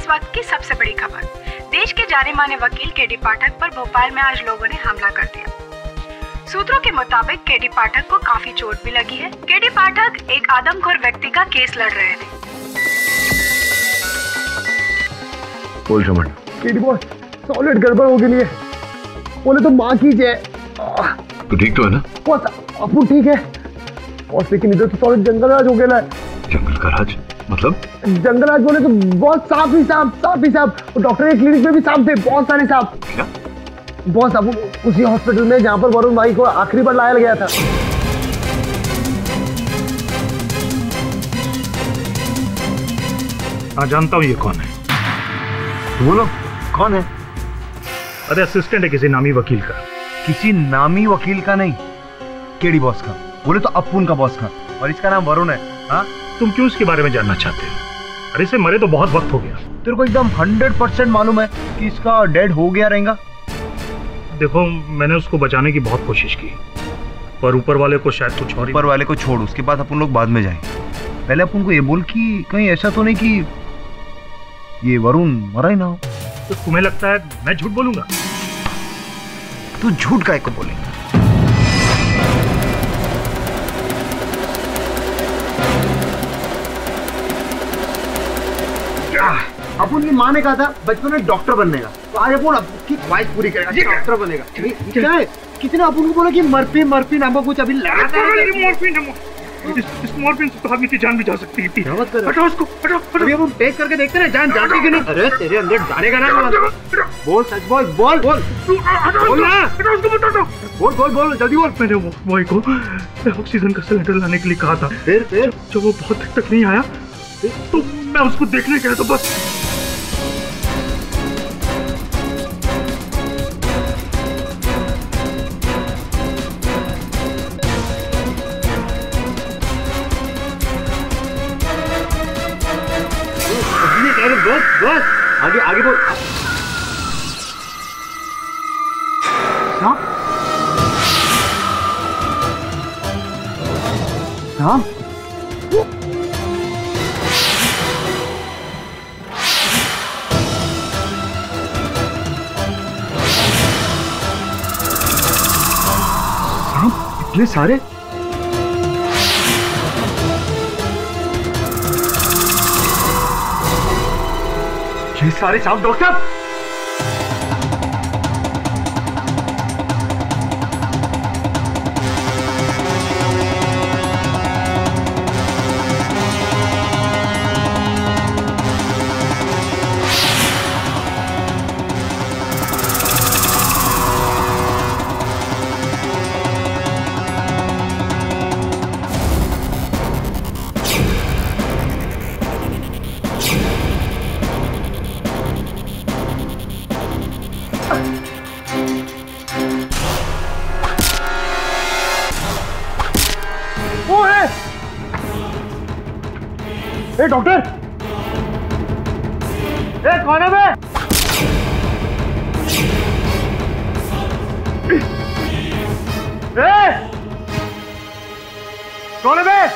इस वक्त की सबसे बड़ी खबर। देश के जाने माने वकील केडी पाठक पर भोपाल में आज लोगों ने हमला कर दिया। सूत्रों के मुताबिक केडी पाठक को काफी चोट भी लगी है। केडी पाठक एक आदमखोर व्यक्ति का केस लड़ रहे थे। बोल रमन। केडी बॉस, सॉलिड गड़बड़ हो गई है। बोले तो माँ की जय। तू ठीक तो है ना? बॉस अपन ठीक है बॉस, लेकिन इधर तो सॉलिड जंगल राज हो गया है। जंगल का राज मतलब? जंगल राज बोले तो बहुत सांप ही सांप। डॉक्टर के क्लिनिक में भी सांप थे, बहुत सारे सांप। क्या बॉस? अब उसी हॉस्पिटल में जहाँ पर वरुण भाई को आखिरी बार लाया गया था। हाँ जानता हूँ ये कौन है। बोलो कौन है? अरे असिस्टेंट है किसी नामी वकील का। किसी नामी वकील का नहीं, केडी बॉस का। बोले तो अपुन का बॉस का, और इसका नाम वरुण है। हाँ, तुम क्यों इसके बारे में जानना चाहते हो? अरे इसे मरे तो बहुत वक्त हो गया। तेरे को एकदम 100% मालूम है कि इसका डेड हो गया रहेगा। देखो मैंने उसको बचाने की बहुत कोशिश की, पर ऊपर वाले को शायद कुछ और। ऊपर वाले को छोड़, उसके बाद अपन लोग बाद में जाएंगे। पहले अपन को ये बोल कि कहीं ऐसा तो नहीं कि ये वरुण मरा ही ना हो। तो तुम्हें लगता है मैं झूठ बोलूंगा? तू झूठ काहे को बोलेगा? अपन की माँ ने कहा था बचपन में डॉक्टर बनने का, तो आज अपन आपकी ख्वाहिश पूरी करेगा, डॉक्टर बनेगा। क्या है? कितने अपन को बोला कि मॉर्फिन नाम का कुछ अभी लगाता है। इस मॉर्फिन से तो आदमी की जान भी जा सकती थी। हटाओ उसको, हटाओ। अभी हम टेस्ट करके देखते हैं जान जाती कि नहीं। अरे तेरे अंदर जानेगा ना। बोल सच बोल, बोल बोल बोल ना। बोल जल्दी बोल। मैंने वो बॉय को ऑक्सीजन का सिलेंडर लाने के लिए कहा था। फिर जब वो बहुत देर तक नहीं आया तो मैं उसको देखने गया, तो बस। बस आगे बोल। हाँ इतने सारे? ये सारे सांप डॉक्टर? ए डॉक्टर, ए कौन है बे? कौन है बे?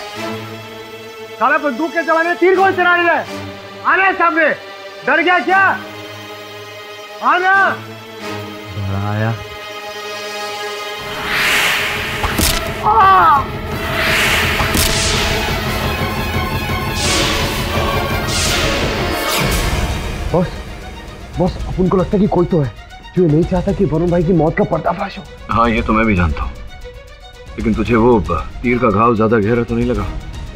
साला बंदूक के जवाने तीर कौन चला रही है? आना है सामने। डर गया क्या? आना। आया। बॉस अपन को लगता है कि कोई तो है जो नहीं चाहता कि वरुण भाई की मौत का पर्दाफाश हो। हाँ ये तो मैं भी जानता हूँ, लेकिन तुझे वो तीर का घाव ज्यादा गहरा तो नहीं लगा?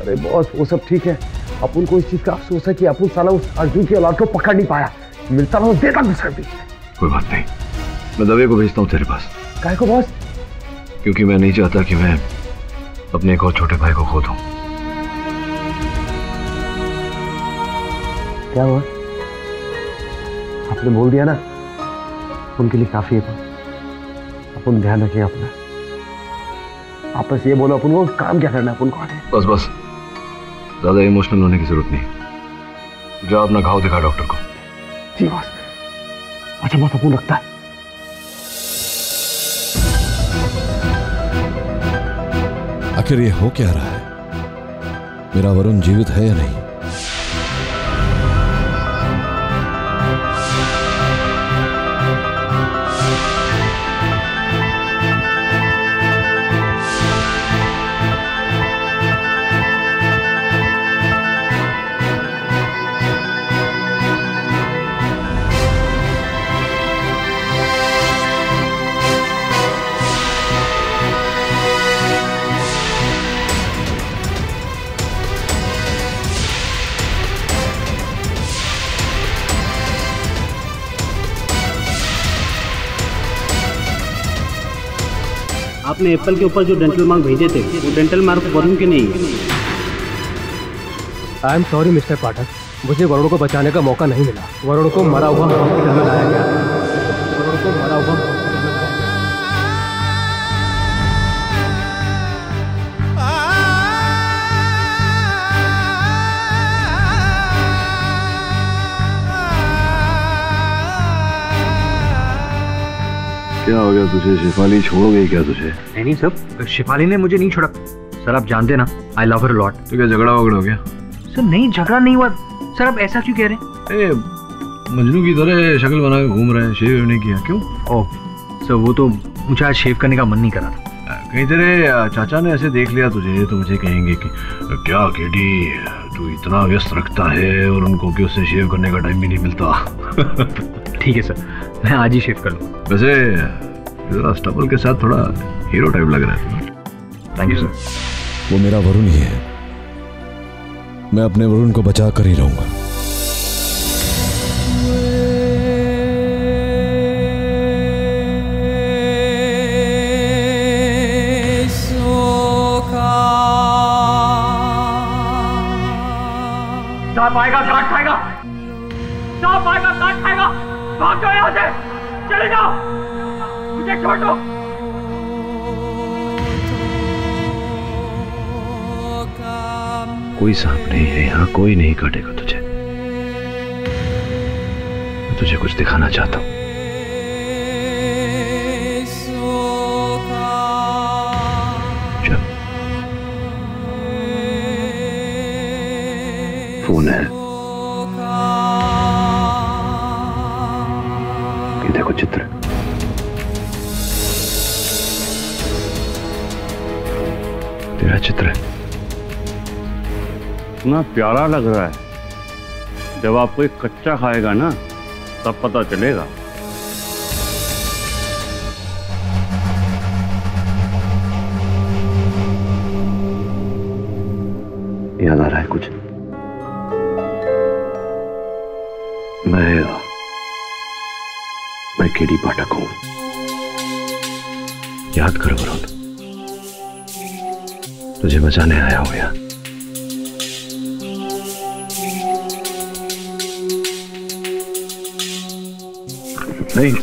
अरे बॉस वो सब ठीक है, अपन को इस चीज का अफसोस है कि अपन साला उस अर्जुन की औलाद को पकड़ नहीं पाया। मिलता ना देता घुसकर दी। कोई बात नहीं, मैं दवे को भेजता हूँ तेरे पास। काहे को बॉस? क्योंकि मैं नहीं चाहता कि मैं अपने एक और छोटे भाई को खो दूं। क्या हुआ? आपने बोल दिया ना, उनके लिए काफी है। अपन ध्यान रखिए अपना। आप बस ये बोलो अपन को काम क्या करना है अपन को। बस ज्यादा इमोशनल होने की जरूरत नहीं। जा अपना घाव दिखा डॉक्टर को। जी बॉस। अच्छा बहुत अपन लगता है। आखिर ये हो क्या रहा है? मेरा वरुण जीवित है या नहीं? आपने एप्पल के ऊपर जो डेंटल मार्क भेजे थे वो डेंटल मार्क वरुण के नहीं है। आई एम सॉरी मिस्टर पाठक, मुझे वरुण को बचाने का मौका नहीं मिला। वरुण को मरा हुआ हॉस्पिटल में लाया गया। वरुण को मरा हुआ हॉस्पिटल में लाया गया। क्या हो गया तुझे? शिफाली छोड़ गई क्या तुझे? नहीं सर, शिफाली ने मुझे नहीं छोड़ा सर। आप जानते ना, आई लव हर लॉट। तो क्या झगड़ा वगड़ा हो गया? सर नहीं, झगड़ा नहीं हुआ सर। आप ऐसा क्यों कह रहे हैं? मजनू की तरह शक्ल बना के घूम रहे हैं, शेव नहीं किया क्यों? ओह सर, वो तो मुझे आज शेव करने का मन नहीं करा था। कहीं तेरे चाचा ने ऐसे देख लिया तुझे तो मुझे कहेंगे कि क्या केडी तू इतना व्यस्त रखता है और उनको कि उससे शेव करने का टाइम भी नहीं मिलता। ठीक है सर, मैं आज ही शेव कर लूँगा। वैसे स्टबल के साथ थोड़ा हीरो टाइप लग रहा है। Thank you sir. वो मेरा वरुण ही है, मैं अपने वरुण को बचा कर ही रहूंगा। सांप आएगा काट खाएगा, सांप आएगा काट खाएगा। भाग जाओ यहाँ से, चले जाओ, मुझे छोड़ दो। कोई सांप नहीं है यहाँ, कोई नहीं काटेगा तुझे। मैं तुझे कुछ दिखाना चाहता हूँ। चल, फोन है, ये देखो चित्र। तेरा चित्र है। इतना प्यारा लग रहा है, जब आप कोई कच्चा खाएगा ना तब पता चलेगा। याद आ रहा है कुछ? मैं केडी पाठक हूं। याद करो वरुण, तुझे बचाने आया हूं यहाँ। नहीं,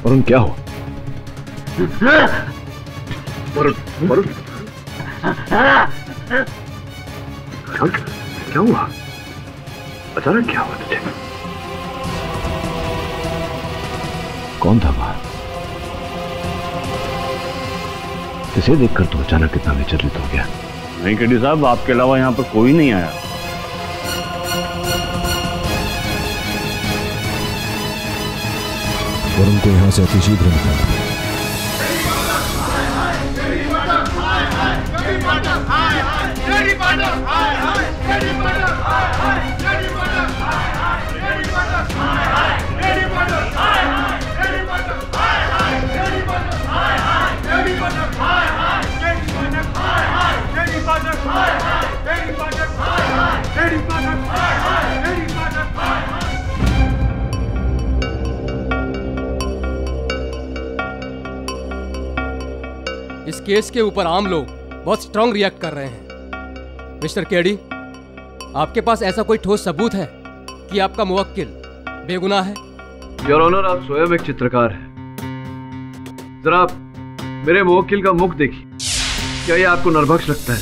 वरुण क्या हो? वरुण क्या हुआ? अचानक क्या हुआ तुझे? कौन था वहां? किसे देखकर तू अचानक इतना विचलित हो गया? नहीं केडी साहब, आपके अलावा यहाँ पर कोई नहीं आया। वरुण को यहाँ से अतिशीघ्र निकालना। Hi! केस के ऊपर आम लोग बहुत स्ट्रांग रिएक्ट कर रहे हैं। मिस्टर केडी, आपके पास ऐसा कोई ठोस सबूत है कि आपका मुवक्किल बेगुनाह है? योर ऑनर, आप स्वयं एक चित्रकार हैं। जरा मेरे मुवक्किल का मुख देखिए, क्या ये आपको नरभक्ष लगता है?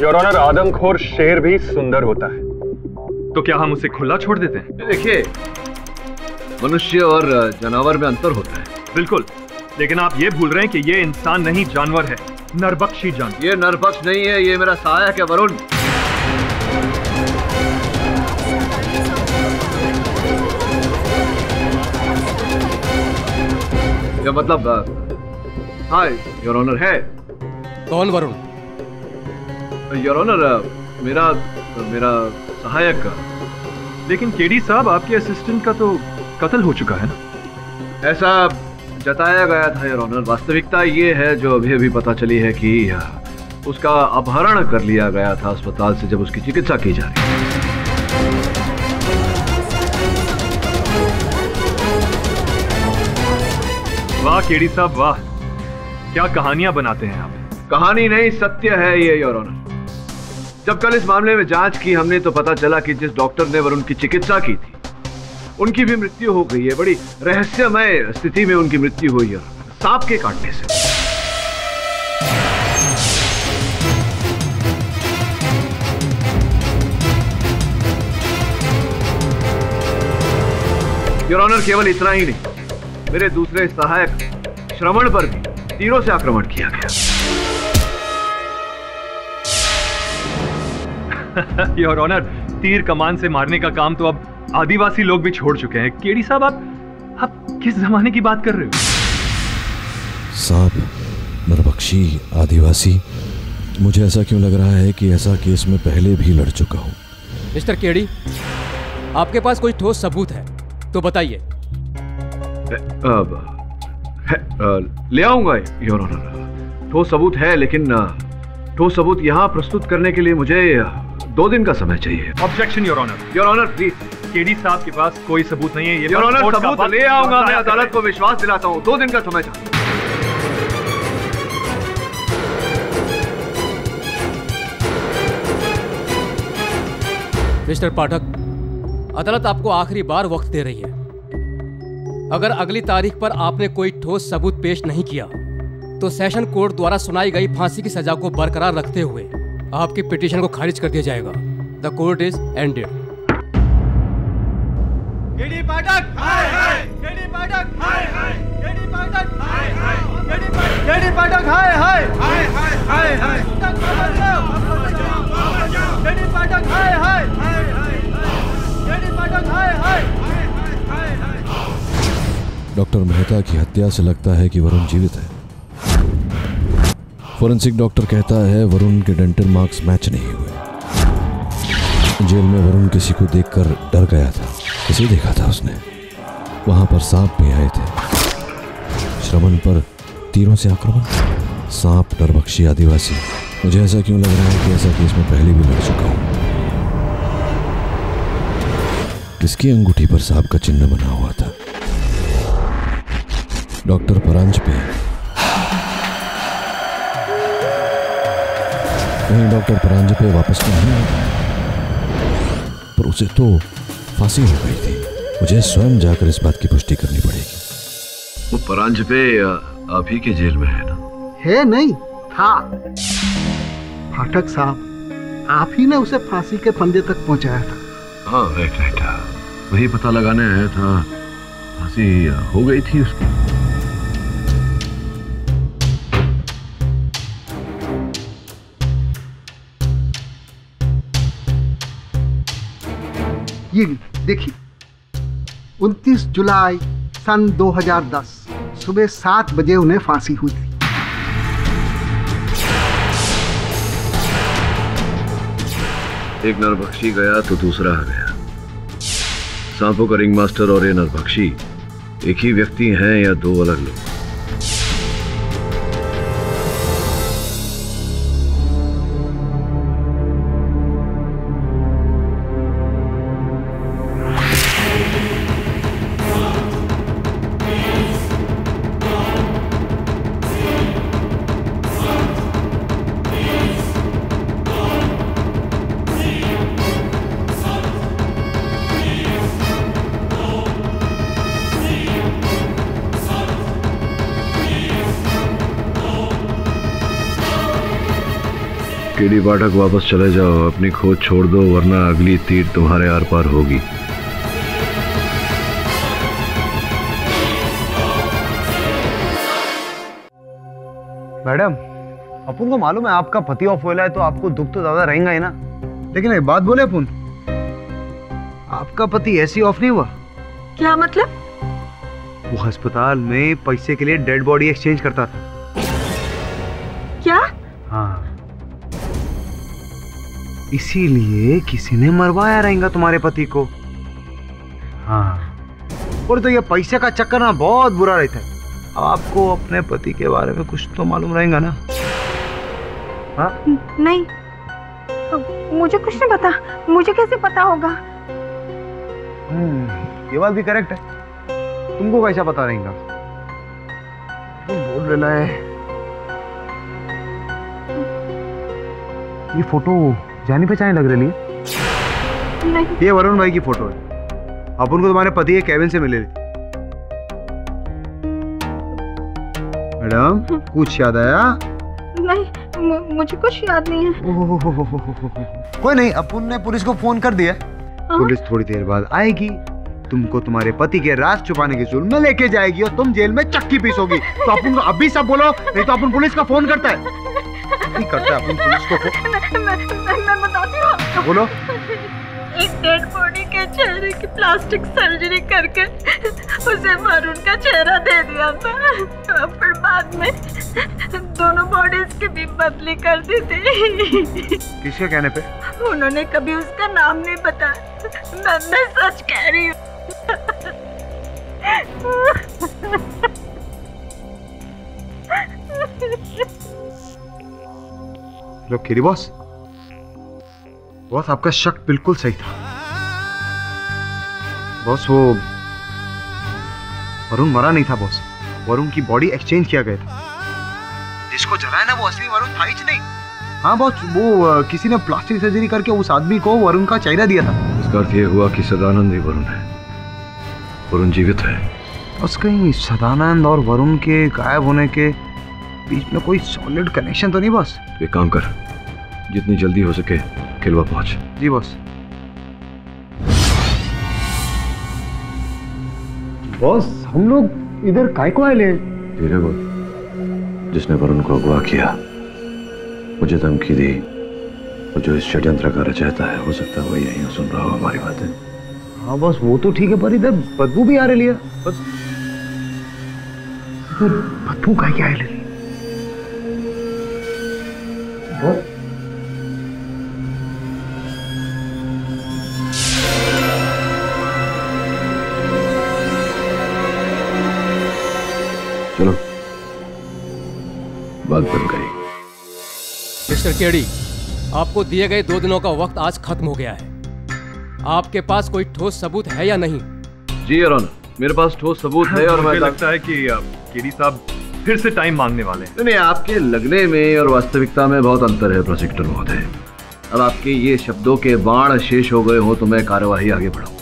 योर ऑनर, आदमखोर शेर भी सुंदर होता है, तो क्या हम उसे खुला छोड़ देते हैं? देखिए, मनुष्य और जानवर में अंतर होता है। बिल्कुल, लेकिन आप ये भूल रहे हैं कि ये इंसान नहीं, जानवर है, नरभक्षी जानवर। ये नरभक्ष नहीं है, ये मेरा सहायक है वरुण। ये मतलब हाँ योर ऑनर है। कौन वरुण? योर ऑनर, मेरा सहायक। लेकिन केडी साहब, आपके असिस्टेंट का तो कत्ल हो चुका है ना? ऐसा जताया गया था योर ऑनर। वास्तविकता ये है जो अभी अभी पता चली है कि उसका अपहरण कर लिया गया था अस्पताल से जब उसकी चिकित्सा की जा रही थी। वाह केडी साहब, वाह, क्या कहानियां बनाते हैं आप। कहानी नहीं, सत्य है ये योर ऑनर। जब कल इस मामले में जांच की हमने तो पता चला कि जिस डॉक्टर ने वरुण की चिकित्सा की थी उनकी भी मृत्यु हो गई है। बड़ी रहस्यमय स्थिति में उनकी मृत्यु हुई है, सांप के काटने से। योर ऑनर, केवल इतना ही नहीं, मेरे दूसरे सहायक श्रवण पर भी तीरों से आक्रमण किया गया। योर ऑनर, तीर कमान से मारने का काम तो अब आदिवासी लोग भी छोड़ चुके हैं। केडी साहब, आप किस जमाने की बात कर रहे हो? सांप, नरभक्षी, आदिवासी, मुझे ऐसा क्यों लग रहा है कि ऐसा केस में पहले भी लड़ चुका हूं। मिस्टर केडी, आपके पास कोई ठोस सबूत है तो बताइए। ले आऊंगा योर ऑनर। ठोस सबूत है, लेकिन ठोस सबूत यहाँ प्रस्तुत करने के लिए मुझे 2 दिन का समय चाहिए। Objection your honour. Your honour please. KD साहब के पास कोई सबूत नहीं है। ये योर ऑनर, सबूत ले आऊंगा। मैं अदालत को विश्वास दिलाता हूँ। 2 दिन का समय चाहिए। मिस्टर पाठक, अदालत आपको आखिरी बार वक्त दे रही है। अगर अगली तारीख पर आपने कोई ठोस सबूत पेश नहीं किया तो सेशन कोर्ट द्वारा सुनाई गई फांसी की सजा को बरकरार रखते हुए आपकी पिटीशन को खारिज कर दिया जाएगा। The court is ended. KD Pathak, hi hi. KD Pathak, hi hi. KD Pathak, hi hi. KD Pathak, hi hi. Hi hi hi hi. KD Pathak, hi hi. KD Pathak, hi hi. Doctor Mehta की हत्या से लगता है कि वरुण जीवित है। Forensic doctor कहता है वरुण के डेंटल मार्क्स मैच नहीं हुए। जेल में वरुण किसी को देखकर डर गया था। किसे देखा था उसने? वहां पर सांप भी आए थे। श्रवण पर तीरों से आक्रमण, सांप, नरभक्षी, आदिवासी। मुझे ऐसा क्यों लग रहा है कि ऐसा केस में पहले भी लड़ चुका हूं। किसकी अंगूठी पर सांप का चिन्ह बना हुआ था? डॉक्टर परांजपे। कहीं डॉक्टर परांजपे वापस तो नहीं आया, पर उसे तो फांसी हो गई थी। मुझे स्वयं जाकर इस बात की पुष्टि करनी पड़ेगी। वो परांजपे आप ही के जेल में है ना? है नहीं, था। फाटक साहब, आप ही ने उसे फांसी के फंदे तक पहुंचाया था। हाँ राइट। वही पता लगाने आया था। फांसी हो गई थी उसकी। ये देखिए, 29 जुलाई सन 2010 सुबह 7 बजे उन्हें फांसी हुई थी। एक नरभक्षी गया तो दूसरा आ गया। सांपों का रिंग मास्टर और ये नरभक्षी एक ही व्यक्ति हैं या 2 अलग लोग? केडी पाठक वापस चले जाओ, अपनी खोज छोड़ दो, वरना अगली तीर तुम्हारे आर पार होगी। मैडम, अपन को मालूम है आपका पति ऑफ हुआ है तो आपको दुख तो ज्यादा रहेगा ही ना, लेकिन एक बात बोले अपन, आपका पति ऐसी ऑफ नहीं हुआ। क्या मतलब? वो अस्पताल में पैसे के लिए डेड बॉडी एक्सचेंज करता था। क्या? हाँ, इसीलिए किसी ने मरवाया रहेगा तुम्हारे पति को। हाँ, और तो ये पैसे का चक्कर ना बहुत बुरा रहता है। आपको अपने पति के बारे में कुछ तो मालूम रहेगा ना? हाँ? नहीं, मुझे कुछ नहीं पता। मुझे कैसे पता होगा? ये बात भी करेक्ट है, तुमको कैसा पता रहेगा? तुम बोल लेना है। ये फोटो जानी पहचानी लग रही है। नहीं, ये वरुण भाई की फोटो है। अपन को तुम्हारे पति के केबिन से मिले। मैडम, कुछ याद आया? नहीं, मुझे कुछ याद नहीं है। कोई नहीं, अपन ने पुलिस को फोन कर दिया। पुलिस थोड़ी देर बाद आएगी, तुमको तुम्हारे पति के राज छुपाने के जुर्म में लेके जाएगी और तुम जेल में चक्की पीसोगी। तो अपन को अभी सब बोलो, नहीं तो अपन पुलिस का फोन करता है। नहीं करता है अपन पुलिस को फोन। मैं बताती हूँ आपको। बोलो। एक डेड बॉडी के चेहरे की प्लास्टिक सर्जरी करके उसे वरुण का चेहरा दे दिया था। फिर बाद में दोनों बॉडीज की भी बदली कर दी थी। किसके कहने पे? उन्होंने कभी उसका नाम नहीं बताया। मैं सच कह रही हूँ। लो केरी बॉस, बॉस आपका शक बिल्कुल सही था। बॉस वो वरुण मरा नहीं था बॉस, वरुण की बॉडी एक्सचेंज किया गया था। जिसको जलाया ना वो असली वरुण था ही नहीं। हाँ बॉस, वो किसी ने प्लास्टिक सर्जरी करके उस आदमी को वरुण का चेहरा दिया था। इसका अर्थ ये हुआ कि सदानंद ही वरुण है। वरुण जीवित है। बस कहीं सदानंद और वरुण के गायब होने के बीच में कोई सॉलिड कनेक्शन तो नहीं बॉस? तो एक काम कर, जितनी जल्दी हो सके खिलवा पहुंच। जी बॉस। बॉस, हम लोग इधर काय को आए ले? धीरे बोल। जिसने वरुण को अगवा किया, मुझे धमकी दी, और जो इस षड्यंत्र का रचयिता है, हो सकता है वो यहीं सुन रहा हो हमारी बातें। हाँ बॉस, वो तो ठीक है, पर इधर बदबू भी आ रही है। बदबू का क्या है? चलो, बात बन गई। मिस्टर केडी, आपको दिए गए 2 दिनों का वक्त आज खत्म हो गया है। आपके पास कोई ठोस सबूत है या नहीं? जी योर ऑनर, मेरे पास ठोस सबूत है और मुझे लगता है कि केडी साहब फिर से टाइम मांगने वाले हैं। नहीं, आपके लगने में और वास्तविकता में बहुत अंतर है प्रोसिक्यूटर महोदय। अब आपके ये शब्दों के बाण शेष हो गए हो तो मैं कार्यवाही आगे बढ़ाऊं।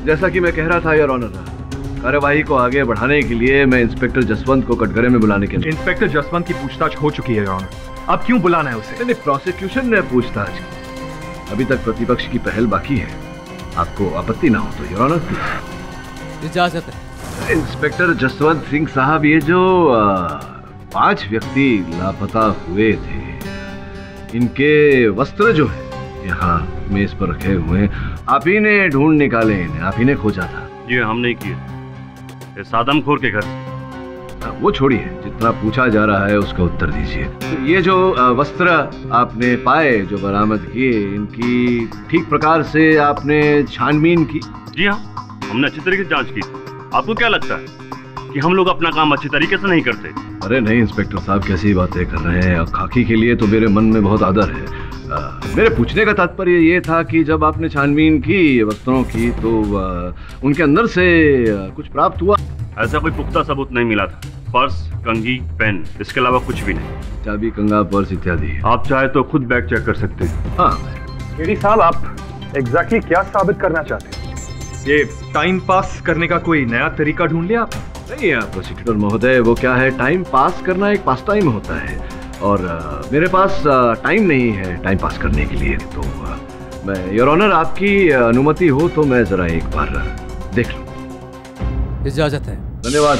जैसा कि मैं कह रहा था योर ऑनर, कार्यवाही को आगे बढ़ाने के लिए मैं इंस्पेक्टर जसवंत को कटघरे में बुलाने के लिए। इंस्पेक्टर जसवंत की पूछताछ हो चुकी है योर ऑनर, अब क्यों बुलाना है उसे? नहीं, प्रोसिक्यूशन ने पूछताछ की, अभी तक प्रतिपक्ष की पहल बाकी है। आपको आपत्ति ना हो तो योर ऑनर। इजाजत है। इंस्पेक्टर जसवंत सिंह साहब, ये जो 5 व्यक्ति लापता हुए थे, इनके वस्त्र जो है यहाँ मेज पर रखे हुए हैं, आप ही ने ढूंढ निकाले इन्हें, आप ही ने खोजा था? ये हम नहीं किए, ये सादमखोर के घर से। वो छोड़िए, जितना पूछा जा रहा है उसका उत्तर दीजिए। तो ये जो वस्त्र आपने पाए, जो बरामद किए, इनकी ठीक प्रकार से आपने छानबीन की? जी हाँ, हमने अच्छी तरीके से जांच की। आपको क्या लगता है कि हम लोग अपना काम अच्छी तरीके से नहीं करते? अरे नहीं इंस्पेक्टर साहब, कैसी बातें कर रहे हैं। खाकी के लिए तो मेरे मन में बहुत आदर है। मेरे पूछने का तात्पर्य ये था कि जब आपने छानबीन की वस्त्रों की तो उनके अंदर से कुछ प्राप्त हुआ? ऐसा कोई पुख्ता सबूत नहीं मिला था। पर्स, कंघी, पेन, इसके अलावा कुछ भी नहीं। चाबी, कंघा, पर्स इत्यादि। आप चाहे तो खुद बैग चेक कर सकते हैं। हाँ। केडी साहब, आप एग्जैक्टली क्या साबित करना चाहते हैं? ये टाइम पास करने का कोई नया तरीका ढूंढ लिया आपने? नहीं प्रोसिक्यूटर महोदय, वो क्या है, टाइम पास करना एक पास टाइम होता है और मेरे पास टाइम नहीं है टाइम पास करने के लिए, तो मैं योर ऑनर आपकी अनुमति हो तो मैं जरा एक बार देख लूं। इजाजत है। धन्यवाद।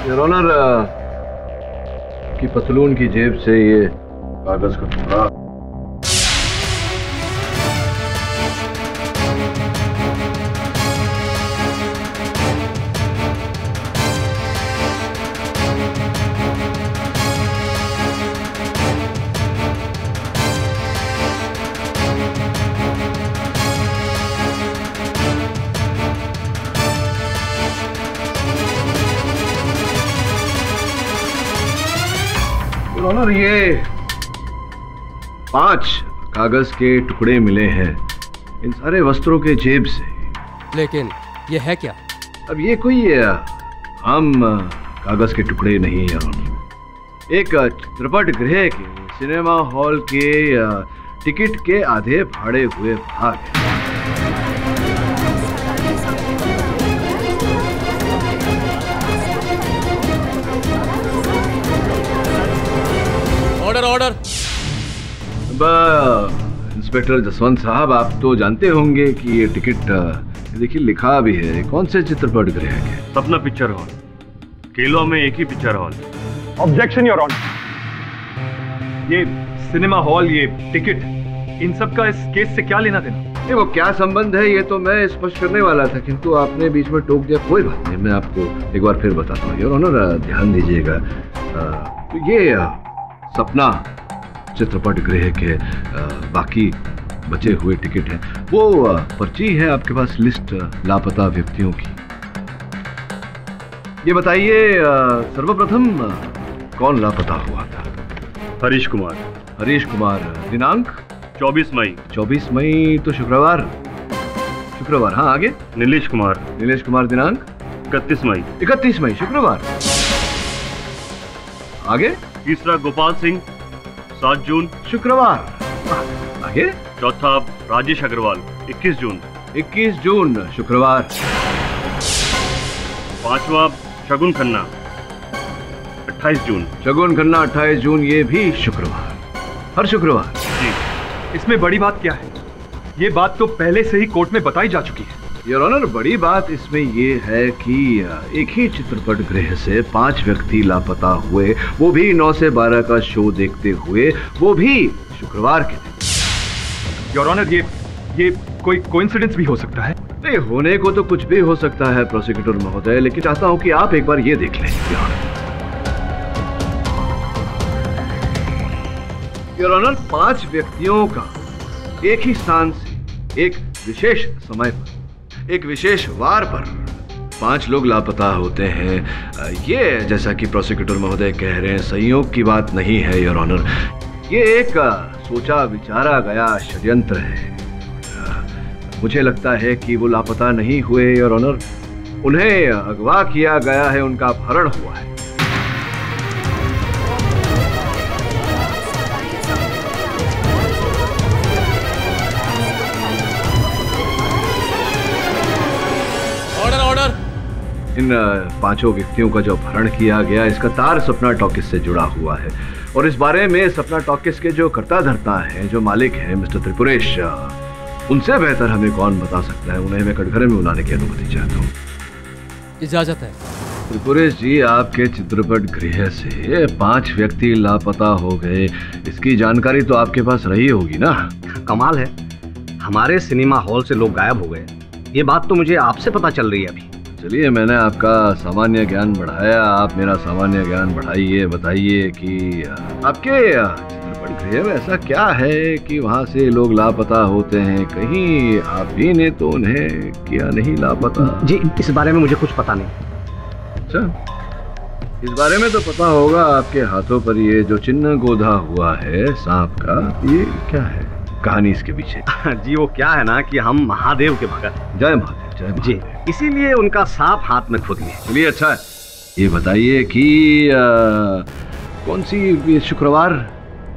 योर ऑनर की पतलून की जेब से ये कागज का टुकड़ा ऑनर, ये 5 कागज के टुकड़े मिले हैं इन सारे वस्त्रों के जेब से। लेकिन ये है क्या? अब ये कोई आम कागज के टुकड़े नहीं है। एक चित्रपट गृह के सिनेमा हॉल के टिकट के आधे फाड़े हुए भाग हैं। Order order. इंस्पेक्टर जसवंत साहब, आप तो जानते होंगे कि ये टिकट देखिए लिखा भी है कौन से चित्रपट गृह के? सपना पिक्चर हॉल। केलो में एक ही picture hall. Objection your honour. ये सिनेमा हॉल, ये टिकट, इन सब का इस केस से क्या लेना देना? ये वो क्या संबंध है ये तो मैं स्पष्ट करने वाला था, किंतु आपने बीच में टोक दिया। कोई बात नहीं, मैं आपको एक बार फिर बताता हूँ। योर ऑनर ध्यान दीजिएगा, तो ये सपना चित्रपट गृह के बाकी बचे हुए टिकट हैं। वो पर्ची है आपके पास, लिस्ट लापता व्यक्तियों की। ये बताइए सर्वप्रथम कौन लापता हुआ था? हरीश कुमार। हरीश कुमार। दिनांक 24 मई। 24 मई तो शुक्रवार। शुक्रवार, हाँ। आगे? नीलेश कुमार। नीलेश कुमार। दिनांक 31 मई। 31 मई शुक्रवार। आगे? तीसरा गोपाल सिंह, 7 जून शुक्रवार। आगे? चौथा राजेश अग्रवाल, 21 जून। 21 जून शुक्रवार। पांचवा शगुन खन्ना, 28 जून। शगुन खन्ना 28 जून, ये भी शुक्रवार। हर शुक्रवार। जी। इसमें बड़ी बात क्या है? ये बात तो पहले से ही कोर्ट में बताई जा चुकी है। योर ऑनर, बड़ी बात इसमें ये है कि एक ही चित्रपट गृह से 5 व्यक्ति लापता हुए, वो भी 9 से 12 का शो देखते हुए, वो भी शुक्रवार के दिन। योर ऑनर, ये कोई कोइंसिडेंस भी हो सकता है? नहीं, होने को तो कुछ भी हो सकता है प्रोसिक्यूटर महोदय, लेकिन चाहता हूं कि आप एक बार ये देख लें। योर ऑनर, 5 व्यक्तियों का एक ही स्थान से, एक विशेष समय पर, एक विशेष वार पर 5 लोग लापता होते हैं। ये जैसा कि प्रोसिक्यूटर महोदय कह रहे हैं, संयोग की बात नहीं है योर ऑनर। ये एक सोचा विचारा गया षड्यंत्र है। मुझे लगता है कि वो लापता नहीं हुए योर ऑनर, उन्हें अगवा किया गया है, उनका अपहरण हुआ है। इन 5 व्यक्तियों का जो अपहरण किया गया, इसका तार सपना टॉकीज से जुड़ा हुआ है, और इस बारे में सपना टॉकीज के जो कर्ता धर्ता हैं, जो मालिक हैं मिस्टर त्रिपुरेश, उनसे बेहतर हमें कौन बता सकता है। उन्हें मैं कटघरे में बुलाने की अनुमति चाहता हूँ। इजाजत है। त्रिपुरेश जी, आपके चित्रपट गृह से 5 व्यक्ति लापता हो गए, इसकी जानकारी तो आपके पास रही होगी ना? कमाल है, हमारे सिनेमा हॉल से लोग गायब हो गए, ये बात तो मुझे आपसे पता चल रही है अभी। चलिए, मैंने आपका सामान्य ज्ञान बढ़ाया, आप मेरा सामान्य ज्ञान बढ़ाइए। बताइए कि आपके चित्रपट गृह में ऐसा क्या है कि वहाँ से लोग लापता होते हैं? कहीं आप भी ने तो उन्हें किया नहीं लापता? जी, इस बारे में मुझे कुछ पता नहीं। अच्छा, इस बारे में तो पता होगा। आपके हाथों पर ये जो चिन्ह गोधा हुआ है सांप का, ये क्या है? कहानी इसके पीछे? जी, वो क्या है ना कि हम महादेव के भगत। जय महादेव। जय महादेव। जी, इसीलिए उनका सांप हाथ में खुद लिए। चलिए, अच्छा है। ये बताइए कि कौन सी शुक्रवार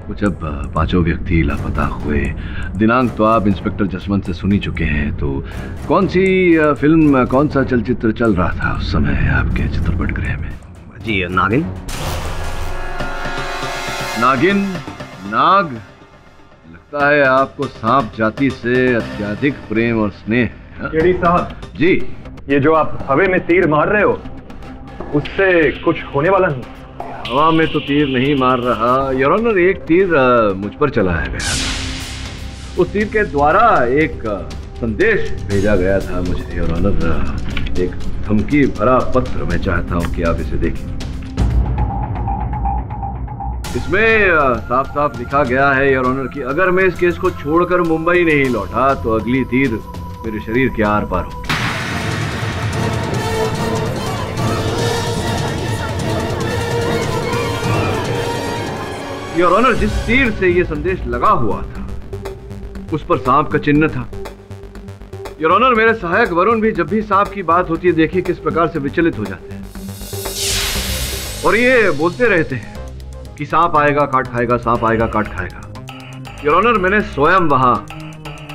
कुछ अब पांचों व्यक्ति लापता हुए। दिनांक तो आप इंस्पेक्टर जसवंत से सुन ही चुके हैं, तो कौन सी फिल्म, कौन सा चलचित्र चल रहा था उस समय आपके चित्रपट गृह में? जी नागिन। नागिन? नाग? लगता है आपको सांप जाति से अत्यधिक प्रेम और स्नेह। केडी साहब जी, ये जो आप हवा में तीर मार रहे हो उससे कुछ होने वाला नहीं। हवा में तो तीर नहीं मार रहा योर ऑनर, एक तीर मुझ पर चलाया गया था। उस तीर के द्वारा एक संदेश भेजा गया था मुझे योर ऑनर, एक धमकी भरा पत्र। मैं चाहता हूं कि आप इसे देखें। इसमें साफ साफ लिखा गया है योर ऑनर कि अगर मैं इस केस को छोड़कर मुंबई नहीं लौटा तो अगली तीर मेरे शरीर के आर पार होगी। योर ऑनर, जिस तीर से यह संदेश लगा हुआ था उस पर सांप का चिन्ह था। योर ऑनर, मेरे सहायक वरुण भी जब भी सांप की बात होती है देखिए किस प्रकार से विचलित हो जाते हैं और ये बोलते रहते हैं कि सांप आएगा काट खाएगा, सांप आएगा काट खाएगा। योर ऑनर, मैंने स्वयं वहां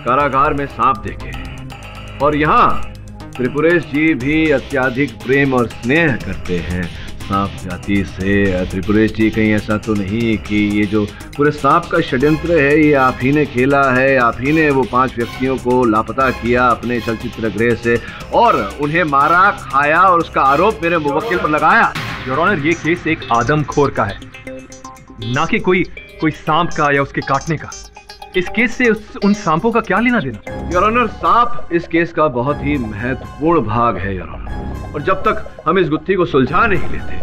कारागार में सांप देखे और यहाँ त्रिपुरेश जी भी अत्यधिक प्रेम और स्नेह करते हैं सांप जाति से। त्रिपुरेश जी, कहीं ऐसा तो नहीं कि ये जो पूरे सांप का षड्यंत्र है ये आप ही ने खेला है, आप ही ने वो 5 व्यक्तियों को लापता किया अपने चलचित्र गृह से और उन्हें मारा, खाया और उसका आरोप मेरे मुवक्किल पर लगाया? योर ऑनर, ये केस एक आदमखोर का है, ना कि कोई सांप का या उसके काटने का। इस केस से उन सांपों का क्या लेना देना? योर ऑनर, सांप इस केस का बहुत ही महत्वपूर्ण भाग है योर ऑनर, और जब तक हम इस गुत्थी को सुलझा नहीं लेते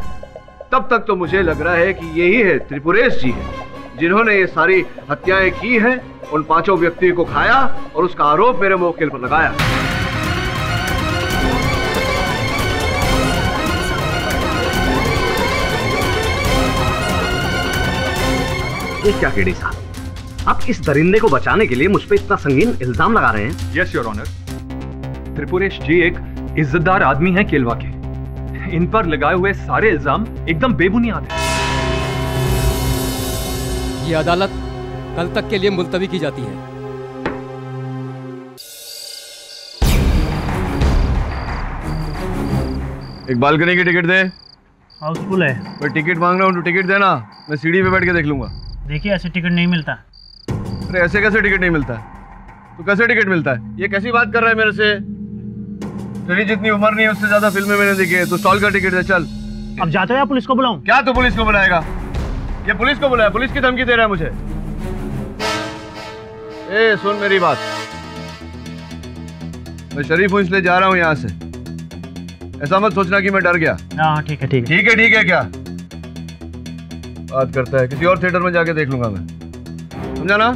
तब तक तो मुझे लग रहा है कि यही है त्रिपुरेश जी है जिन्होंने ये सारी हत्याएं की हैं, उन 5 व्यक्तियों को खाया और उसका आरोप मेरे मुवक्किल पर लगाया। ये क्या केडी साहब, आप इस दरिंदे को बचाने के लिए मुझ पे इतना संगीन इल्जाम लगा रहे हैं? यस योर ऑनर, त्रिपुरेश जी एक इज्जतदार आदमी हैं केलवा के। इन पर लगाए हुए सारे इल्जाम एकदम बेबुनियाद हैं। ये अदालत कल तक के लिए मुलतवी की जाती है। एक बालकनी की टिकट दे। हाउसफुल है। मैं टिकट मांग रहा हूँ, तो टिकट देना, मैं सीढ़ी पे बैठ के देख लूंगा। देखिए ऐसे टिकट नहीं मिलता। अरे ऐसे कैसे टिकट नहीं मिलता? तो कैसे टिकट मिलता है? ये कैसी बात कर रहा है मेरे से? तेरी जितनी उम्र नहीं है उससे ज्यादा फिल्में मैंने देखी है। तो स्टॉल का टिकट दे, चल। अब जाते हो या पुलिस को बुलाऊं? क्या तू पुलिस को बुलाएगा? ये पुलिस को बुलाया, पुलिस की धमकी दे रहा है मुझे। ए सुन मेरी बात, मैं शरीफ हूँ इसलिए जा रहा हूँ यहाँ से। ऐसा मत सोचना कि मैं डर गया। हाँ ठीक है ठीक है। ठीक है ठीक है, क्या बात करता है? किसी और थिएटर में जाके देख लूंगा मैं, समझा ना?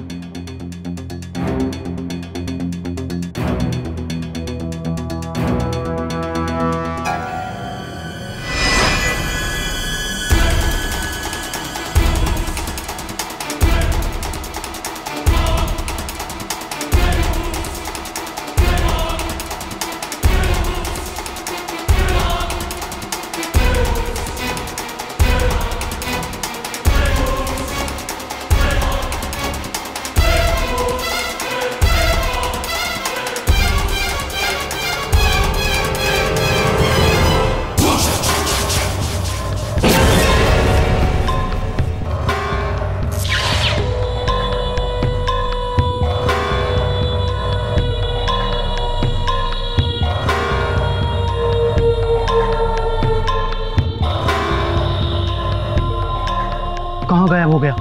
कहाँ गायब हो गया?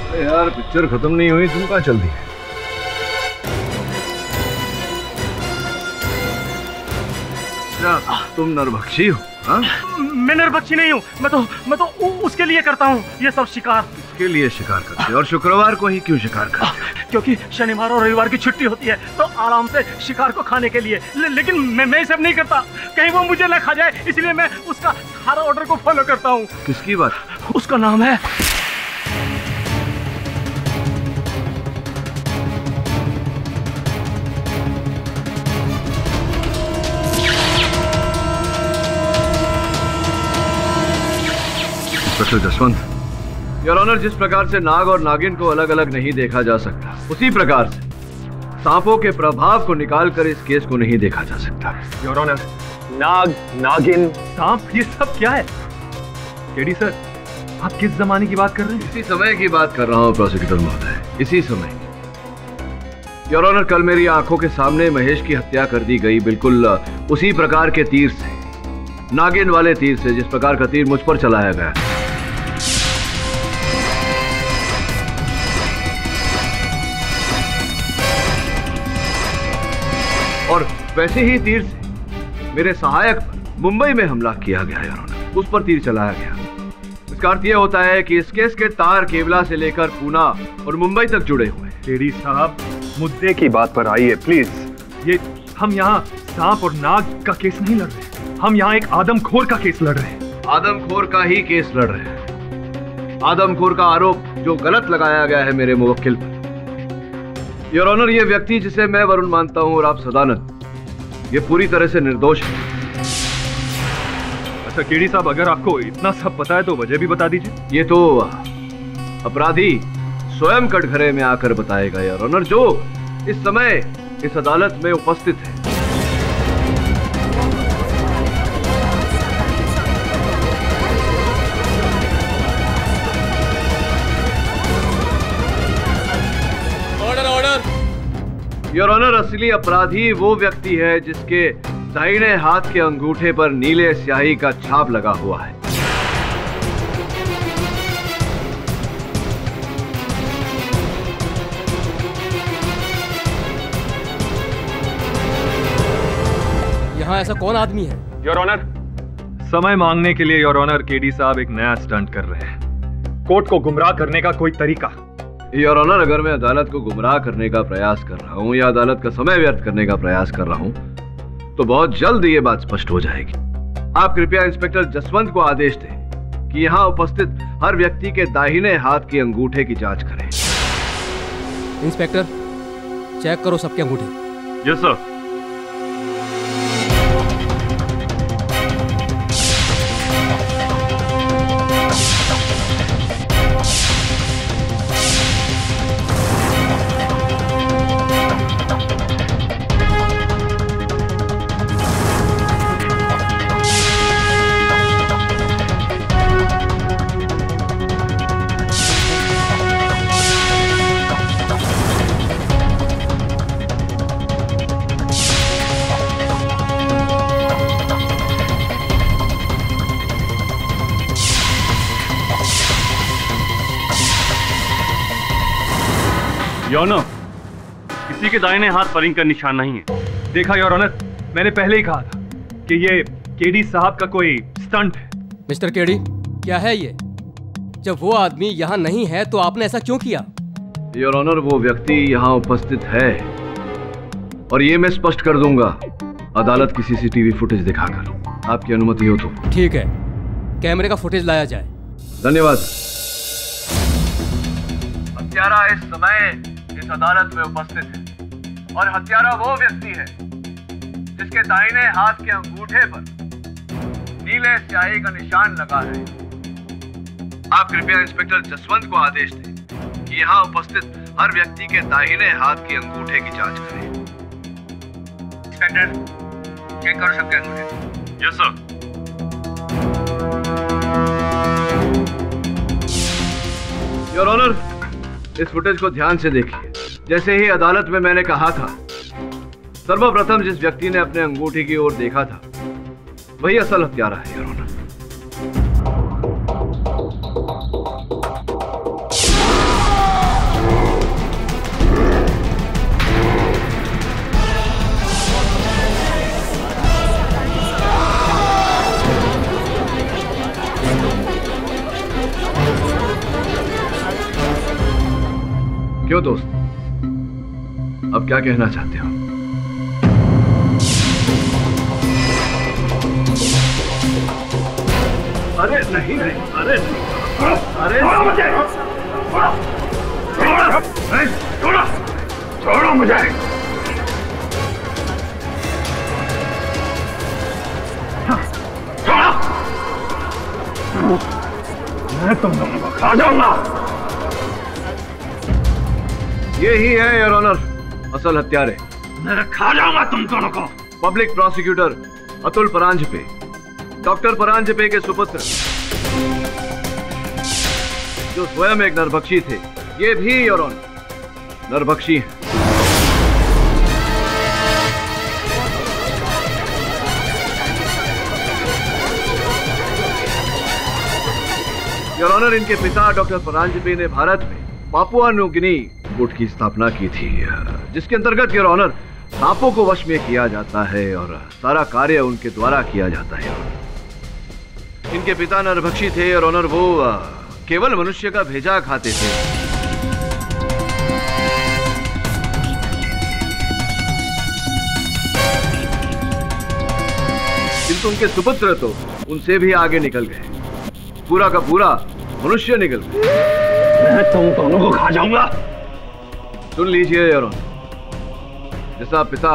अरे यार पिक्चर खत्म नहीं हुई, तुम कहाँ चल दी? तुम नरभक्षी हो? हाँ? मैं नरभक्षी नहीं हूँ, मैं तो उसके लिए करता हूँ ये सब शिकार। इसके लिए शिकार करते? और शुक्रवार को ही क्यों शिकार करते? क्योंकि शनिवार और रविवार की छुट्टी होती है तो आराम से शिकार को खाने के लिए। लेकिन मैं ये सब नहीं करता, कहीं वो मुझे न खा जाए, इसलिए मैं उसका हर ऑर्डर को फॉलो करता हूँ। किसकी बात? उसका नाम है इंस्पेक्टर जसवंत। योर ऑनर, जिस प्रकार से नाग और नागिन को अलग अलग नहीं देखा जा सकता, उसी प्रकार से सांपों के प्रभाव को निकालकर इस केस को नहीं देखा जा सकता। योर ऑनर, नाग, नागिन, सांप, ये सब क्या है? केडी सर, आप किस जमाने की बात कर रहे हैं? इसी समय की बात कर रहा हूं प्रोसिक्यूटर महोदय, इसी समय। योर ऑनर, कल मेरी आंखों के सामने महेश की हत्या कर दी गई, बिल्कुल उसी प्रकार के तीर से, नागिन वाले तीर से, जिस प्रकार का तीर मुझ पर चलाया गया। और वैसे ही तीर से मेरे सहायक पर मुंबई में हमला किया गया, योर ऑनर, उस पर तीर चलाया गया। इसका अर्थ यह होता है कि इस केस के तार केवला से लेकर पूना और मुंबई तक जुड़े हुए हैं। केडी साहब, मुद्दे की बात पर आइए प्लीज। ये हम यहाँ सांप और नाग का केस नहीं लड़ रहे, हम यहाँ एक आदमखोर का केस लड़ रहे हैं। आदमखोर का ही केस लड़ रहे हैं। आदमखोर का आरोप जो गलत लगाया गया है मेरे मुवक्किल पर। योर ऑनर, ये व्यक्ति जिसे मैं वरुण मानता हूं और आप सदानंद, ये पूरी तरह से निर्दोष है। अच्छा केडी साहब, अगर आपको इतना सब पता है तो वजह भी बता दीजिए। ये तो अपराधी स्वयं कटघरे में आकर बताएगा योर ऑनर, जो इस समय इस अदालत में उपस्थित है। Order, order. योर ऑनर, असली अपराधी वो व्यक्ति है जिसके दाहिने हाथ के अंगूठे पर नीले स्याही का छाप लगा हुआ है। यहाँ ऐसा कौन आदमी है? योर ऑनर, समय मांगने के लिए योर ऑनर, केडी साहब एक नया स्टंट कर रहे हैं। कोर्ट को गुमराह करने का कोई तरीका। योर ऑनर, अगर मैं अदालत को गुमराह करने का प्रयास कर रहा हूं या अदालत का समय व्यर्थ करने का प्रयास कर रहा हूं, तो बहुत जल्द ये बात स्पष्ट हो जाएगी। आप कृपया इंस्पेक्टर जसवंत को आदेश दें कि यहाँ उपस्थित हर व्यक्ति के दाहिने हाथ के अंगूठे की जांच करें। इंस्पेक्टर, चेक करो सबके अंगूठे। Yes sir. योर ऑनर, किसी के दाहिने हाथ पर रिंग का निशान नहीं है। देखा योर ऑनर, मैंने पहले ही कहा था कि ये केडी साहब का कोई स्टंट है। मिस्टर केडी, क्या है ये? जब वो आदमी यहाँ नहीं है तो आपने ऐसा क्यों किया? योर ऑनर, वो व्यक्ति यहाँ उपस्थित है और ये मैं स्पष्ट कर दूंगा अदालत की सीसीटीवी फुटेज दिखाकर। आपकी अनुमति हो तो। ठीक है, कैमरे का फुटेज लाया जाए। धन्यवाद। हत्यारा इस समय इस अदालत में उपस्थित है और हत्यारा वो व्यक्ति है जिसके दाहिने हाथ के अंगूठे पर नीले स्याही का निशान लगा है। आप कृपया इंस्पेक्टर जसवंत को आदेश दें कि यहाँ उपस्थित हर व्यक्ति के दाहिने हाथ के अंगूठे की जांच करें। इंस्पेक्टर, चेक करो सबके अंगूठे। Yes sir. योर ऑनर, इस फुटेज को ध्यान से देखिए। जैसे ही अदालत में मैंने कहा था, सर्वप्रथम जिस व्यक्ति ने अपने अंगूठे की ओर देखा था वही असल हत्यारा है योर ऑनर। क्यों दोस्त, अब क्या कहना चाहते हो? अरे नहीं नहीं, अरे अरे छोड़ो, छोड़ो मुझे। छोड़ो, मैं तुम दोनों को खा जाऊंगा। ये ही है योर ऑनर असल हत्यारे। मैं खा जाऊंगा तुम दोनों को। Public prosecutor Atul Paranjpe, doctor Paranjpe के सुपुत्र, जो स्वयं एक नरभक्षी थे। ये भी योर ऑनर नरभक्षी हैं। योर ऑनर, इनके पिता डॉक्टर परांजपे ने भारत में पापुआ न्यू गिनी गुट की स्थापना की थी, जिसके अंतर्गत योर ऑनर सांपों को वश में किया जाता है और सारा कार्य उनके द्वारा किया जाता है। इनके पिता नरभक्षी थे और ऑनर वो केवल मनुष्य का भेजा खाते थे। किंतु उनके सुपुत्र तो उनसे भी आगे निकल गए, पूरा का पूरा मनुष्य निकल गए। मैं तुम दोनों को खा जाऊंगा। सुन लीजिए योर ऑनर, जैसा पिता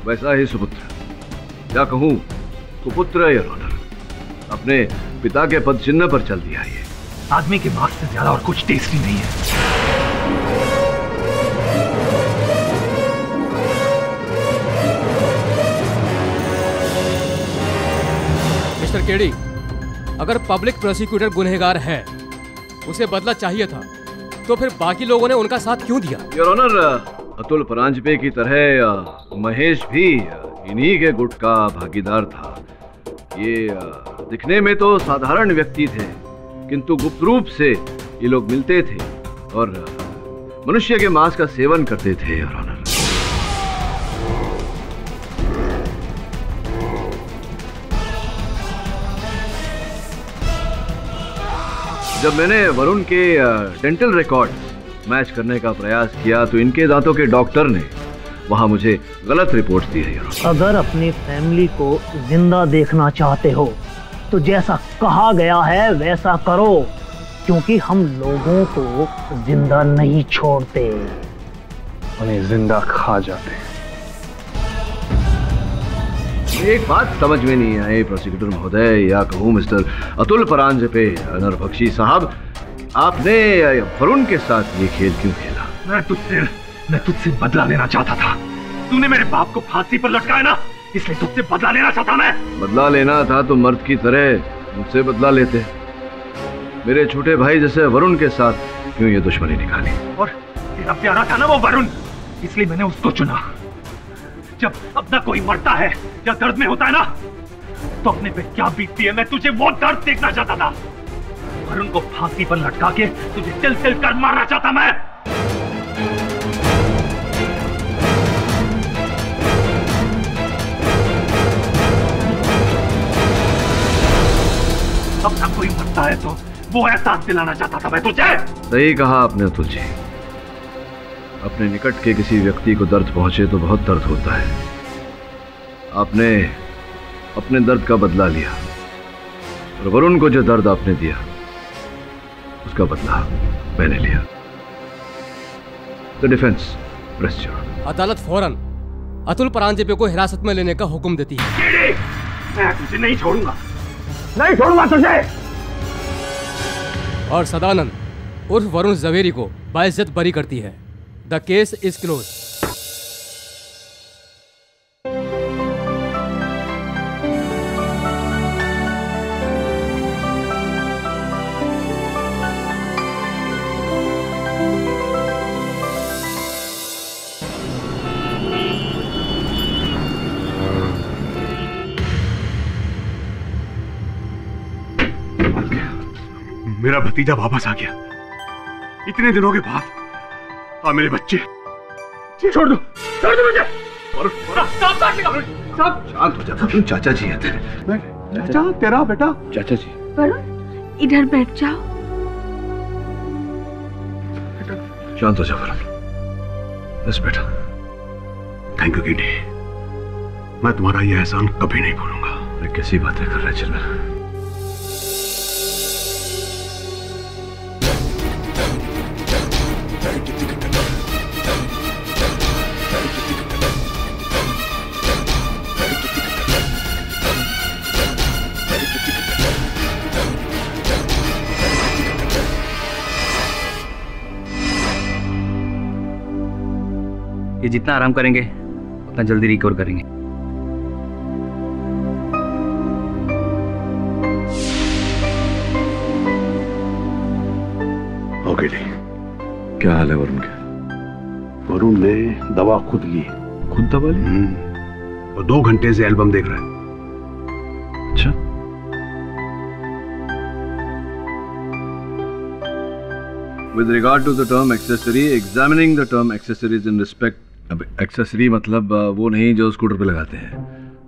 वैसा ही सुपुत्र, या कहूं कुपुत्र योर ऑनर। अपने पिता के पद चिन्ह पर चल दिया। ये आदमी के मांस से ज्यादा और कुछ टेस्टी नहीं है। मिस्टर केडी, अगर पब्लिक प्रोसिक्यूटर गुनहगार है, उसे बदला चाहिए था, तो फिर बाकी लोगों ने उनका साथ क्यों दिया? योर ऑनर, अतुल परांजपे की तरह महेश भी इन्हीं के गुट का भागीदार था। ये दिखने में तो साधारण व्यक्ति थे, किंतु गुप्त रूप से ये लोग मिलते थे और मनुष्य के मांस का सेवन करते थे। योर ऑनर, जब मैंने वरुण के डेंटल रिकॉर्ड मैच करने का प्रयास किया तो इनके दांतों के डॉक्टर ने वहां मुझे गलत रिपोर्ट दी है। अगर अपनी फैमिली को जिंदा देखना चाहते हो तो जैसा कहा गया है वैसा करो, क्योंकि हम लोगों को जिंदा नहीं छोड़ते, उन्हें जिंदा खा जाते। एक बात समझ में नहीं आई प्रोसिक्यूटर महोदय, या कहूँ मिस्टर अतुल परांजपे नरभक्षी साहब, आपने वरुण के साथ ये खेल क्यों खेला? मैं तुझसे बदला लेना चाहता था। तूने मेरे बाप को फांसी पर लटकाया ना, इसलिए तुझसे बदला लेना चाहता मैं। बदला लेना था तो मर्द की तरह मुझसे बदला लेते। मेरे छोटे भाई जैसे वरुण के साथ क्यों ये दुश्मनी निकाली? और तेरा प्यारा था ना वो वरुण, इसलिए मैंने उसको चुना। जब अपना कोई मरता है या दर्द में होता है ना, तो अपने पे क्या बीतती है, मैं तुझे वो दर्द देखना चाहता था। वरुण को फांसी पर लटका के तुझे तिल तिल कर मारना चाहता मैं। अपना कोई मरता है तो वो एहसास दिलाना चाहता था मैं तुझे। सही कहा आपने अतुल जी, अपने निकट के किसी व्यक्ति को दर्द पहुंचे तो बहुत दर्द होता है। आपने अपने दर्द का बदला लिया और वरुण को जो दर्द आपने दिया उसका बदला मैंने लिया। The defence press your. अदालत फौरन अतुल परांजपे को हिरासत में लेने का हुक्म देती है। मैं तुझे नहीं छोड़ूंगा, नहीं छोड़ूंगा तुझे। और सदानंद उर्फ वरुण जवेरी को बाइज्जत बरी करती है। The case is close. मेरा भतीजा वापस आ गया इतने दिनों के बाद। हाँ मेरे बच्चे, छोड़ दो मुझे। शांत हो जा, चाचा जी है तेरे। चाचा तेरा बेटा? चाचा जी। वरुण इधर बैठ जाओ। शांत हो जा वरुण। बस बेटा। थैंक यू कीटी, मैं तुम्हारा यह एहसान कभी नहीं भूलूंगा। मैं कैसी बातें कर रहा है चिल्ला? ये जितना आराम करेंगे उतना जल्दी रिकवर करेंगे। ओके जी, क्या हाल है वरुण के? वरुण ने दवा खुद ली। खुद दवा ली? और 2 घंटे से एल्बम देख रहा है। अच्छा। With regard to the term accessory, examining the term accessories in respect, अब accessory मतलब वो नहीं जो स्कूटर पे लगाते हैं।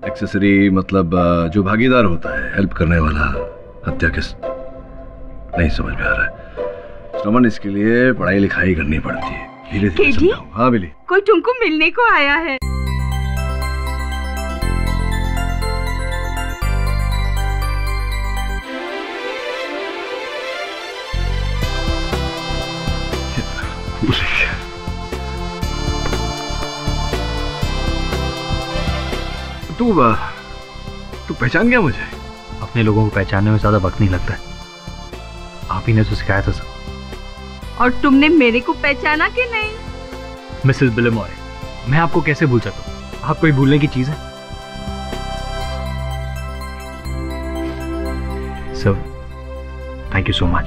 accessory मतलब जो भागीदार होता है, हेल्प करने वाला, हत्या किस नहीं समझ में आ रहा है। श्रमन, इसके लिए पढ़ाई लिखाई करनी पड़ती है। धीरे-धीरे समझाओ। हाँ बिली, कोई तुमको मिलने को आया है। तू पहचान गया मुझे? अपने लोगों को पहचानने में ज्यादा वक्त नहीं लगता है। आप ही ने तो सिखाया था सब। और तुमने मेरे को पहचाना कि नहीं? मिसेस बिलेमॉय, मैं आपको कैसे भूल सकता हूँ? आप कोई भूलने की चीज है? Sir, thank you so much.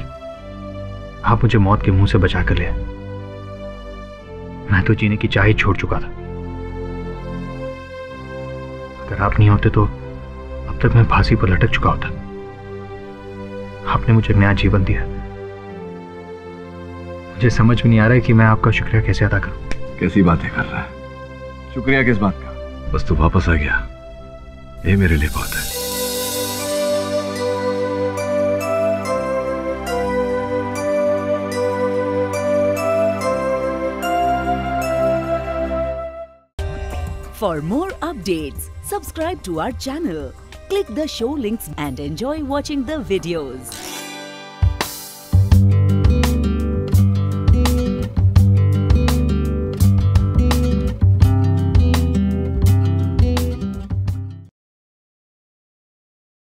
आप मुझे मौत के मुंह से बचा कर ले आए। मैं तो जीने की चाह ही छोड़ चुका था। अगर आप नहीं होते तो अब तक मैं फांसी पर लटक चुका होता। आपने मुझे नया जीवन दिया। मुझे समझ में नहीं आ रहा है कि मैं आपका शुक्रिया कैसे अदा करूं। कैसी बातें कर रहा है? शुक्रिया किस बात का? बस तू वापस आ गया, ये मेरे लिए बहुत है। For more updates, subscribe to our channel, click the show links and enjoy watching the videos.